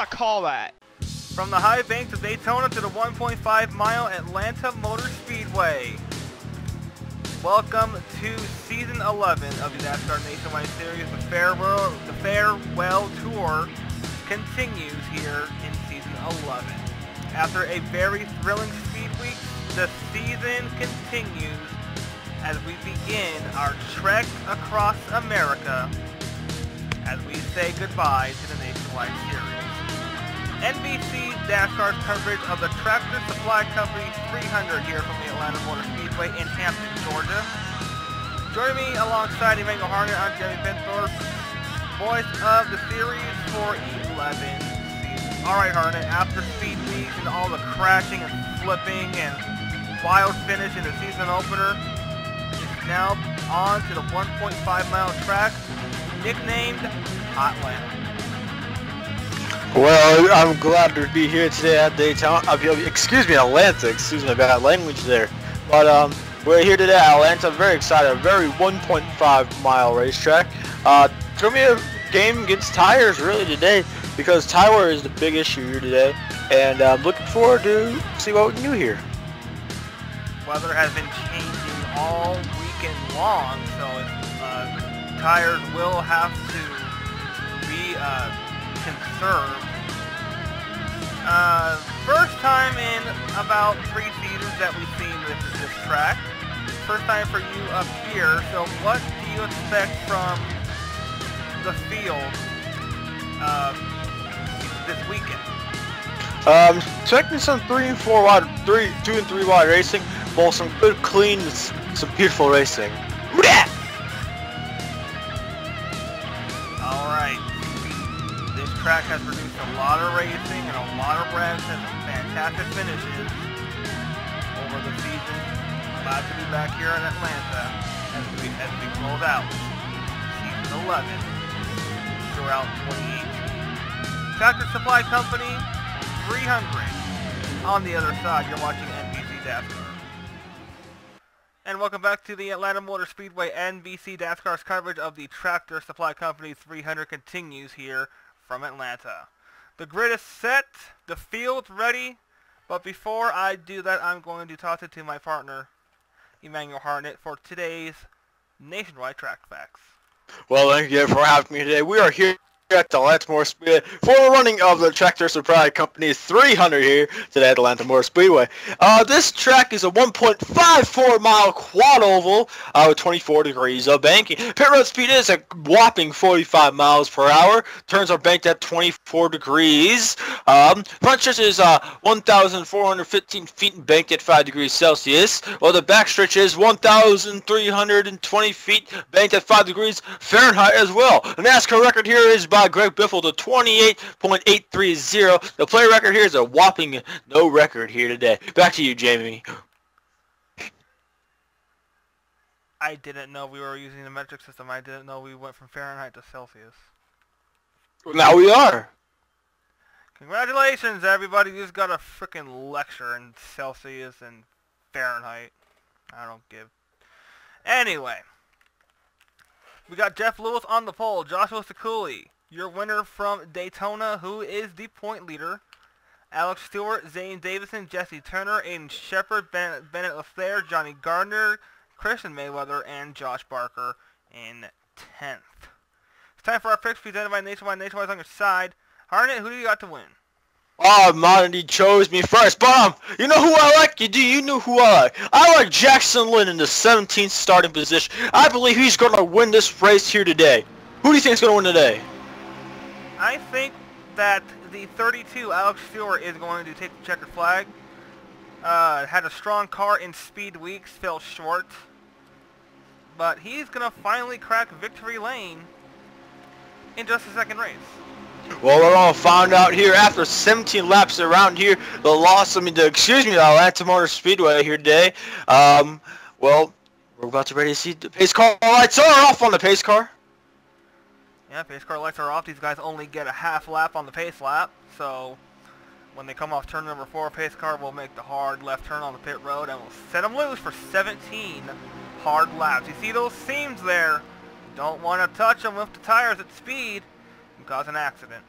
not call that? From the high banks of Daytona to the 1.5-mile Atlanta Motor Speedway. Welcome to Season 11 of the NASCAR Nationwide Series. The farewell tour continues here in Season 11. After a very thrilling speed week, the season continues as we begin our trek across America as we say goodbye to the Nationwide Series. NBC DASCAR's coverage of the Tractor Supply Company 300 here from the Atlanta Motor Speedway in Hampton, Georgia. Joining me alongside Emmanuel Harnett, I'm Jeremy Benthorpe, voice of the series for 11 seasons. Alright Harnett, after speed weeks and all the crashing and flipping and wild finish in the season opener, it's now on to the 1.5-mile track, nicknamed Hotlanta. Well, I'm glad to be here today at Daytona. Atlanta. Excuse my bad language there. But we're here today at Atlanta. Very excited. A very 1.5-mile racetrack. It's gonna be a game against tires really today because tire is the big issue here today, and I'm looking forward to see what we can do here. Weather has been changing all weekend long, so tires will have to be conserved. First time in about 3 seasons that we've seen this track. First time for you up here, so what do you expect from the field this weekend? Expecting some 2 and 3 wide racing, both some good, clean, some beautiful racing. Alright. This track has produced a lot of racing and a lot of wrecks and some fantastic finishes over the season. Glad to be back here in Atlanta as we close out Season 11 throughout 2018. Tractor Supply Company 300. On the other side, you're watching NBC DASCAR. And welcome back to the Atlanta Motor Speedway. NBC DASCAR's coverage of the Tractor Supply Company 300 continues here from Atlanta. The grid is set, the field's ready, but before I do that, I'm going to toss it to my partner, Emmanuel Harnett, for today's Nationwide Track Facts. Well, thank you for having me today. We are here at the Atlanta Motor Speedway for the running of the Tractor Supply Company 300 here today at Atlanta Motor Speedway. This track is a 1.54-mile quad oval with 24 degrees of banking. Pit road speed is a whopping 45 miles per hour. Turns are banked at 24 degrees. Front stretch is 1,415 feet and banked at 5 degrees Celsius. While the back stretch is 1,320 feet banked at 5 degrees Fahrenheit as well. The NASCAR record here is by Greg Biffle to 28.830. The play record here is a whopping no record here today. Back to you, Jamie. I didn't know we were using the metric system. I didn't know we went from Fahrenheit to Celsius. Now we are. Congratulations, everybody. You just got a freaking lecture in Celsius and Fahrenheit. I don't give. Anyway. We got Jeff Lewis on the pole. Joshua Sekuli, your winner from Daytona, who is the point leader. Alex Stewart, Zane Davison, Jesse Turner, Aiden Shepard, Bennett LaFleur, Johnny Gardner, Christian Mayweather, and Josh Barker in 10th. It's time for our picks presented by Nationwide. Nationwide's on your side. Harnett, who do you got to win? Oh, Monty chose me first, but you know who I like? You know who I like. I like Jackson Lynn in the 17th starting position. I believe he's going to win this race here today. Who do you think is going to win today? I think that the 32, Alex Stewart, is going to take the checkered flag. Had a strong car in speed weeks, fell short. But he's going to finally crack victory lane in just the second race. Well, we're all found out here after 17 laps around here. The Atlanta Motor Speedway here today. Well, we're about to ready to see the pace car lights are off on the pace car. Yeah, pace car lights are off. These guys only get a half lap on the pace lap. So when they come off turn number 4, pace car will make the hard left turn on the pit road and will set them loose for 17 hard laps. You see those seams there? You don't want to touch them with the tires at speed and cause an accident.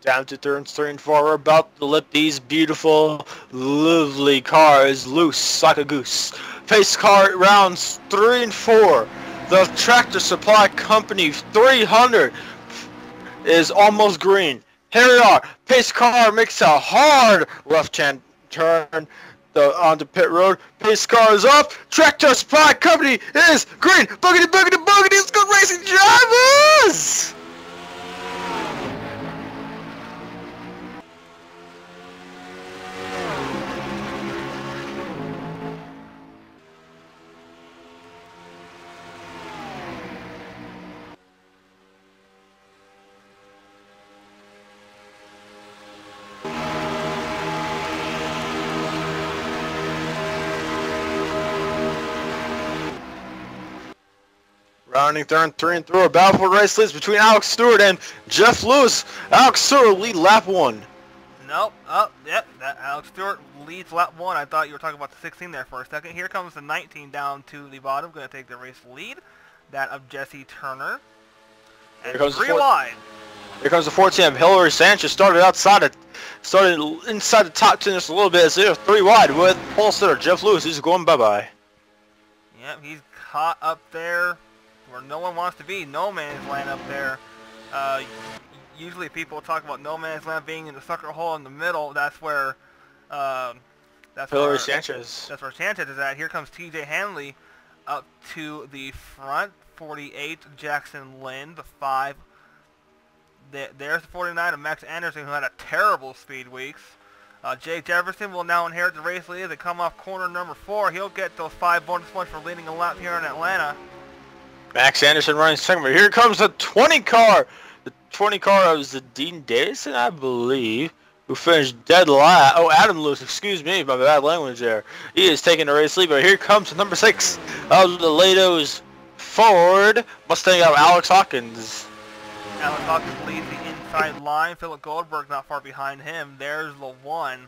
Down to turns 3 and 4. We're about to let these beautiful, lovely cars loose like a goose. Pace car rounds 3 and 4. The Tractor Supply Company 300 is almost green. Here we are. Pace car makes a hard left-hand turn onto pit road. Pace car is up. Tractor Supply Company is green. Boogity, boogity, boogity. Let's go racing drivers! Rounding turn 3 and through a battle for race leads between Alex Stewart and Jeff Lewis. Alex Stewart lead lap 1. Nope. Oh, yep. That Alex Stewart leads lap 1. I thought you were talking about the 16 there for a second. Here comes the 19 down to the bottom. Going to take the race lead. That of Jesse Turner. And Here comes 3 wide. Here comes the 14 of Hillary Sanchez. Started inside the top 10 just a little bit. So they're 3 wide with pole sitter Jeff Lewis. He's going bye-bye. Yep, he's caught up there where no one wants to be. No man's land up there. Usually people talk about no man's land being in the sucker hole in the middle. That's where Hillary Sanchez. That's where Sanchez is at. Here comes TJ Hanley up to the front. 48 Jackson Lynn, the 5. There's the 49 of Max Anderson, who had a terrible speed weeks. Jake Jefferson will now inherit the race lead as they come off corner number 4. He'll get those 5 bonus points for leading a lap here in Atlanta. Max Anderson running second. Here comes the 20 car. The 20 car was the Dean Davison, I believe, who finished dead last. Oh, Adam Lewis, excuse me, my bad language there. He is taking the race lead, but here comes number 6 of the Lados Ford Mustang of Alex Hawkins. Alex Hawkins leads the inside line. Philip Goldberg not far behind him. There's the 1.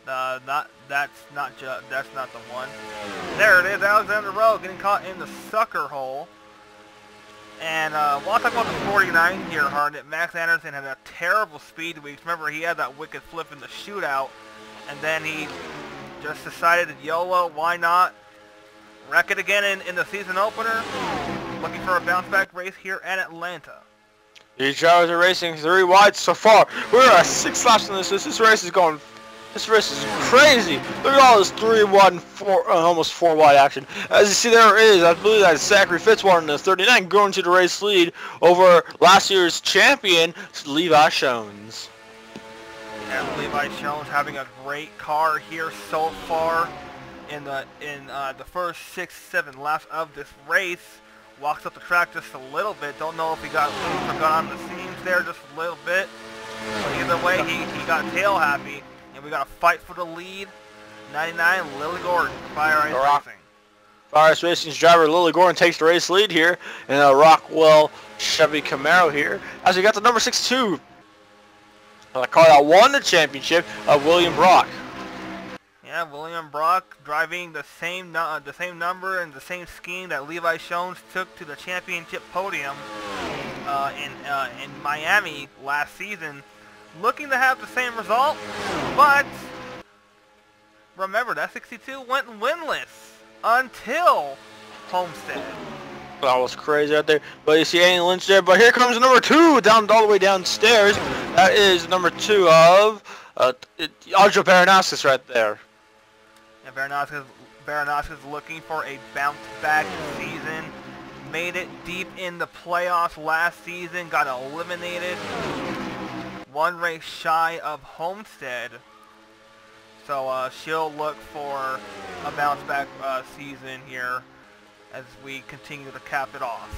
That's not the one. There it is, Alexander Rowe getting caught in the sucker hole. And while I talk about the 49 here, Harnett, Max Anderson had a terrible speed weeks. Remember, he had that wicked flip in the shootout, and then he just decided to YOLO, why not? Wreck it again in the season opener. Looking for a bounce back race here at Atlanta. These drivers are racing 3 wide so far. We're at 6 laps in this. This race is going. This race is crazy. Look at all this 3 wide and 4, almost 4 wide action. As you see, there is, I believe that's Zachary Fitzwater in the 39 going to the race lead over last year's champion, Levi Shones. And Levi Shones having a great car here so far in the first 6-7 laps of this race. Walks up the track just a little bit. Don't know if he got loose or got on the seams there just a little bit. But either way, he got tail happy. And we got a fight for the lead. 99, Lily Gordon, Fire Ice Racing. Fire Ice Racing's driver Lily Gordon takes the race lead here. And a Rockwell Chevy Camaro here. As we got the number 6-2. The car that won the championship of William Brock. Yeah, William Brock driving the same number and the same scheme that Levi Shones took to the championship podium in Miami last season. Looking to have the same result, but remember that 62 went winless until Homestead. That was crazy out there. But you see Annie Lynch there. But here comes number 2 down all the way downstairs. That is number 2 of Audra Baranowskis right there. And Baranowskis looking for a bounce-back season. Made it deep in the playoffs last season. Got eliminated. 1 race shy of Homestead. So she'll look for a bounce-back season here as we continue to cap it off.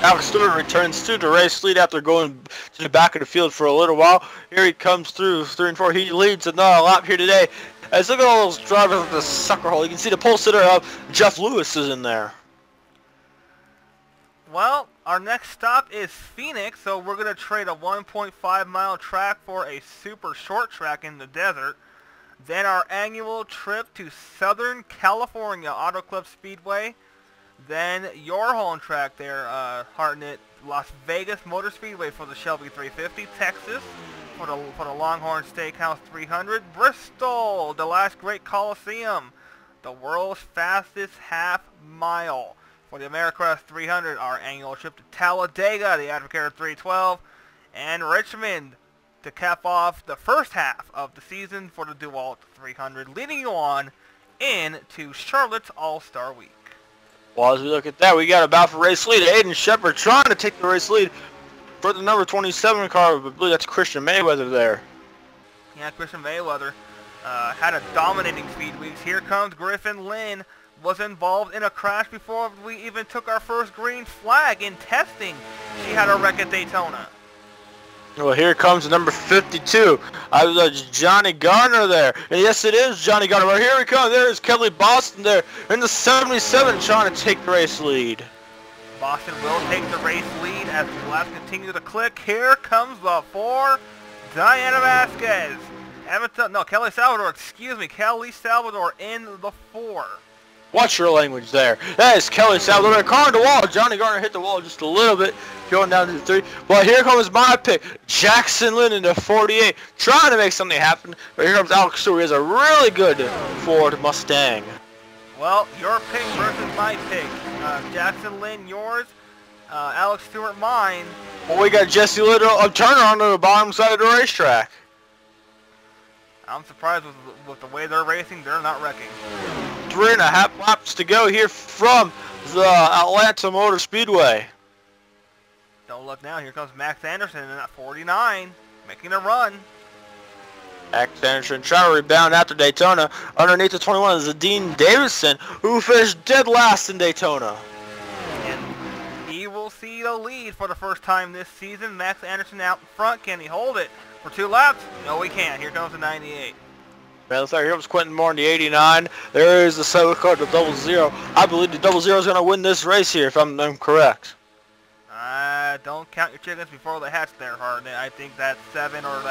Alex Stewart returns to the race lead after going to the back of the field for a little while. Here he comes through 3 and 4. He leads another lap here today. As look at all those drivers at the sucker hole. You can see the pole sitter of Jeff Lewis is in there. Well, our next stop is Phoenix, so we're going to trade a 1.5 mile track for a super short track in the desert. Then our annual trip to Southern California Auto Club Speedway. Then your home track there, Hartnett, Las Vegas Motor Speedway for the Shelby 350, Texas for the Longhorn Steakhouse 300, Bristol, the last great Coliseum, the world's fastest half mile for the Americross 300, our annual trip to Talladega, the Advocate 312, and Richmond to cap off the first half of the season for the DeWalt 300, leading you on into Charlotte's All-Star Week. Well, as we look at that, we got a bout for race lead. Aiden Shepard trying to take the race lead for the number 27 car. I believe that's Christian Mayweather there. Yeah, Christian Mayweather had a dominating speedweeks. Here comes Griffin Lynn. Was involved in a crash before we even took our first green flag in testing. She had a wreck at Daytona. Well, here comes number 52. Johnny Garner there. And yes, it is Johnny Garner. Well, here he comes. There's Kelly Boston there in the 77 trying to take the race lead. Boston will take the race lead as the laps continue to click. Here comes the 4, Diana Vasquez. Kelly Salvador in the 4. Watch your language there. That is Kelly Salvador. Car on the wall. Johnny Garner hit the wall just a little bit, going down to the 3. But here comes my pick, Jackson Lynn in the 48, trying to make something happen. But here comes Alex Stewart. He has a really good Ford Mustang. Well, your pick versus my pick. Jackson Lynn, yours. Alex Stewart, mine. Well, we got Jesse Little of Turner on the bottom side of the racetrack. I'm surprised with the way they're racing. They're not wrecking. 3.5 laps to go here from the Atlanta Motor Speedway. Don't look now. Here comes Max Anderson in that 49, making a run. Max Anderson trying to rebound after Daytona. Underneath the 21 is Dean Davison, who finished dead last in Daytona. And he will see the lead for the first time this season. Max Anderson out in front. Can he hold it for 2 laps? No, he can't. Here comes the 98. Man, here comes Quentin Moore in the 89. There is the 7 car, the 00. I believe the 00 is going to win this race here, if I'm correct. Don't count your chickens before they hatch there, Hard. I think that 7 or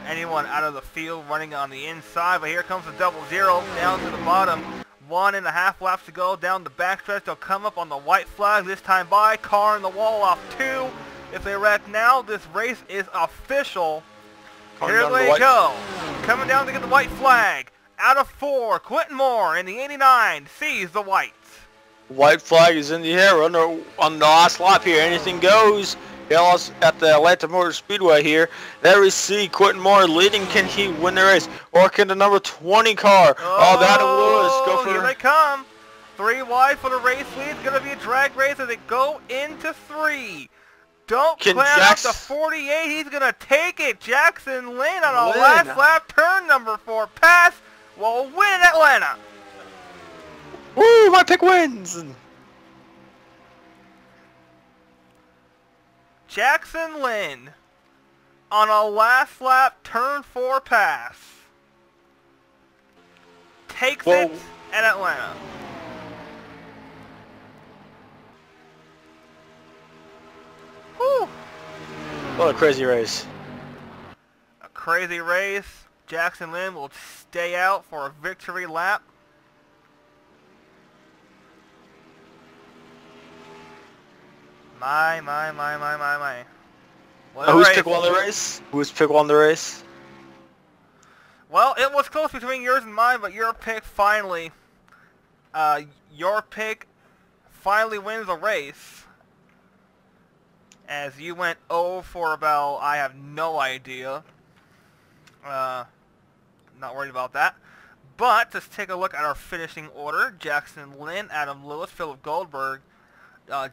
anyone out of the field running on the inside. But here comes the 00 down to the bottom. 1.5 laps to go down the backstretch. They'll come up on the white flag this time by. Car in the wall off 2. If they wreck now, this race is official. Here they go. Coming down to get the white flag. Out of 4, Quentin Moore in the 89 sees the whites. White flag is in the air on the last lap here. Anything goes. At the Atlanta Motor Speedway here. There we see Quentin Moore leading. Can he win the race? Or can the number 20 car, Adam Lewis, go for it? Here they come. 3 wide for the race lead. It's going to be a drag race as they go into 3. Don't plan out the 48. He's going to take it. Jackson Lynn on a last lap turn number 4 pass will win Atlanta. Woo, my pick wins. Jackson Lynn on a last lap turn 4 pass takes it at Atlanta. Whew. What a crazy race. A crazy race. Jackson Lynn will stay out for a victory lap. My. Who's pick won the race? Who's pick won the race? Well, it was close between yours and mine, but your pick finally wins the race. As you went 0 for about, I have no idea. Not worried about that. But let's take a look at our finishing order. Jackson Lynn, Adam Lewis, Philip Goldberg,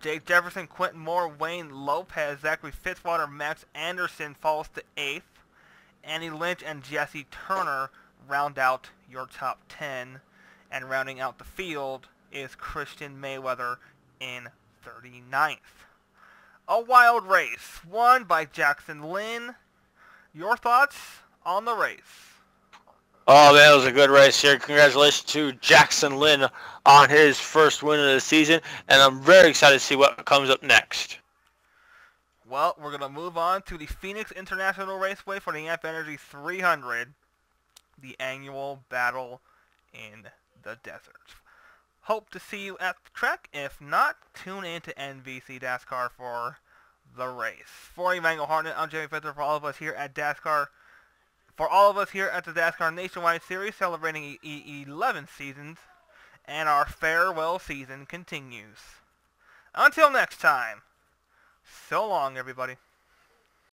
Jake Jefferson, Quentin Moore, Wayne Lopez, Zachary Fitzwater, Max Anderson falls to 8th. Annie Lynch and Jesse Turner round out your top 10. And rounding out the field is Christian Mayweather in 39th. A wild race, won by Jackson Lynn. Your thoughts on the race? Oh, that was a good race here. Congratulations to Jackson Lynn on his first win of the season, and I'm very excited to see what comes up next. Well, we're going to move on to the Phoenix International Raceway for the Amp Energy 300, the annual battle in the desert. hope to see you at the track. If not, tune in to NBC DASCAR for the race. For Evango Hartnett, I'm Jamie Fitzer. For all of us here at DASCAR, for all of us here at the DASCAR Nationwide Series, celebrating 11 seasons, and our farewell season continues. Until next time, so long, everybody.